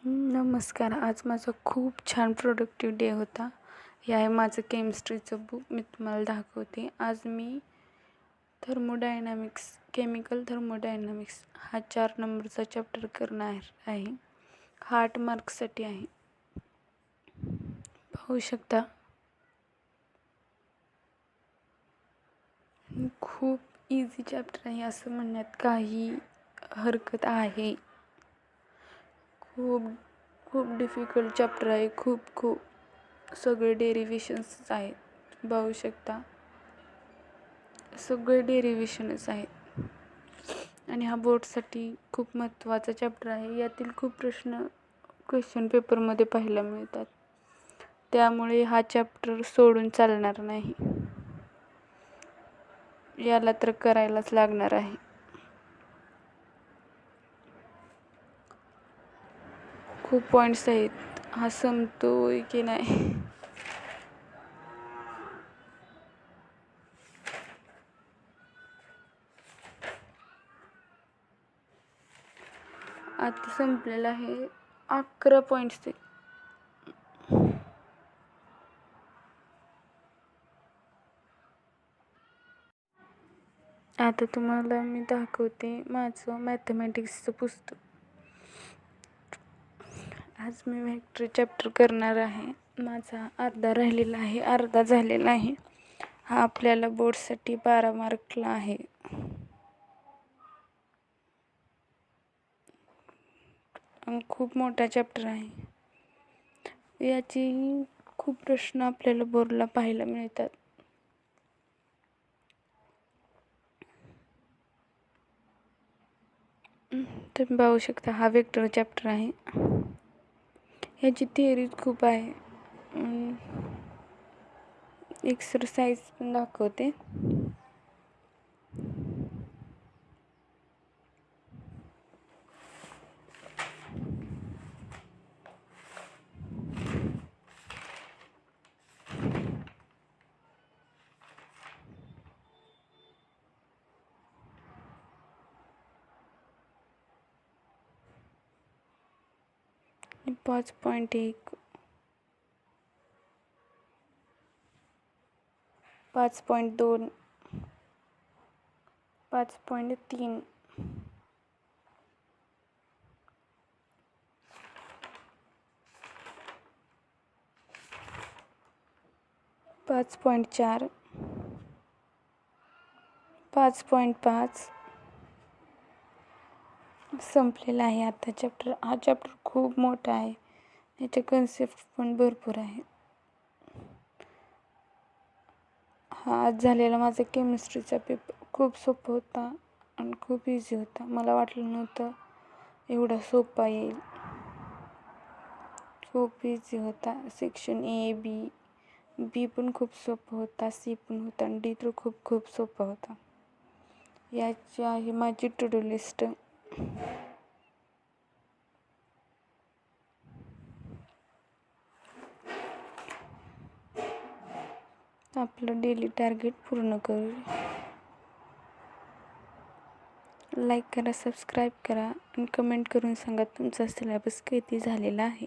नमस्कार. आज माझा खूप छान प्रोडक्टिव्ह डे होता. हे आहे माझं केमिस्ट्रीचं बुक. मी तुम्हाला दाखवते. आज मी केमिकल थर्मोडायनॅमिक्स हा 4 नंबरचा चॅप्टर करणार आहे. हा 8 मार्क्ससाठी आहे. पाहू शकता. खूप इझी चॅप्टर आहे असं म्हणण्यात काही हरकत आहे. खूप खूप डिफिकल्ट चॅप्टर आहे. खूप सगळे डेरिव्हेशन्स आहेत. पाहू शकता. सगळे डेरिव्हेशनच आहेत आणि हा बोर्डसाठी खूप महत्त्वाचा चॅप्टर आहे. यातील खूप क्वेश्चन पेपरमध्ये पाहायला मिळतात. त्यामुळे हा चॅप्टर सोडून चालणार नाही. याला तर करायलाच लागणार आहे. खूप पॉईंट्स आहेत. हा संपतोय की नाही. आता संपलेला आहे. 11 पॉईंट्स आहेत. आता तुम्हाला मी दाखवते माझं मॅथमॅटिक्सचं पुस्तक. आज मी व्हेक्टर चॅप्टर करणार आहे. माझा अर्धा राहिलेला आहे, अर्धा झालेला आहे. हा आपल्याला बोर्डसाठी 12 मार्कला आहे. खूप मोठा चॅप्टर आहे. याची खूप प्रश्न आपल्याला बोर्डला पाहायला मिळतात. तुम्ही पाहू शकता. हा व्हेक्टर चॅप्टर आहे. ह्याची थिअरी खूप आहे. एक्सरसाइज पण दाखवते. .1 5.2 5.3 5.4 5.5 संपलेला आहे आता चॅप्टर. हा चॅप्टर खूप मोठा आहे. याचे कन्सेप्ट पण भरपूर आहे. हा आज झालेला माझा केमिस्ट्रीचा पेपर खूप सोपा होता आणि खूप इझी होता. मला वाटलं नव्हतं एवढा सोपा येईल. खूप इझी होता. सेक्शन ए, बी पण खूप सोपा होता. सी पण होता आणि डी तर खूप सोपा होता. याची आहे माझी टू डू लिस्ट. आपलं डेली टार्गेट पूर्ण करू. लाईक करा, सबस्क्राईब करा आणि कमेंट करून सांगा तुमचा सिलेबस किती झालेला आहे.